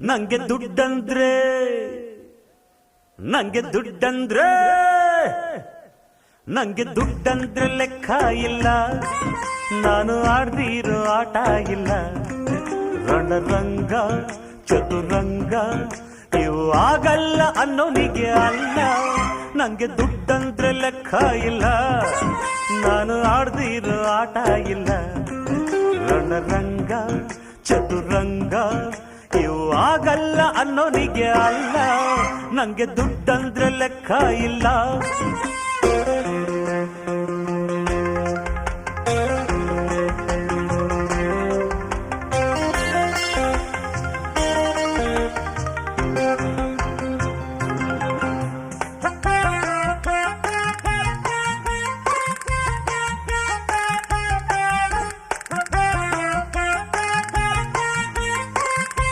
ನಂಗೆ ದುಡ್ಡಂದ್ರೆ ನಂಗೆ ದುಡ್ಡಂದ್ರೆ ನಂಗೆ ದುಡ್ಡಂದ್ರೆ ಲೆಕ್ಕ ಇಲ್ಲ. ನಾನು ಆಡ್ದಿರೋ ಆಟ ಇಲ್ಲ. ರಣರಂಗ ಚತುರಂಗ ಇವು ಆಗಲ್ಲ ಅನ್ನೋನಿಗೆ ಅಲ್ಲ. ನಂಗೆ ದುಡ್ಡಂದ್ರೆ ಲೆಕ್ಕ ಇಲ್ಲ. ನಾನು ಆಡ್ದಿರೋ ಆಟ ಇಲ್ಲ. ರಣರಂಗ ಚತುರಂಗ ಇವು ಆಗಲ್ಲ ಅನ್ನೋನಿಗೆ ಅಲ್ಲ. ನಂಗೆ ದುಡ್ಡಂದ್ರೆ ಲೆಕ್ಕ ಇಲ್ಲ.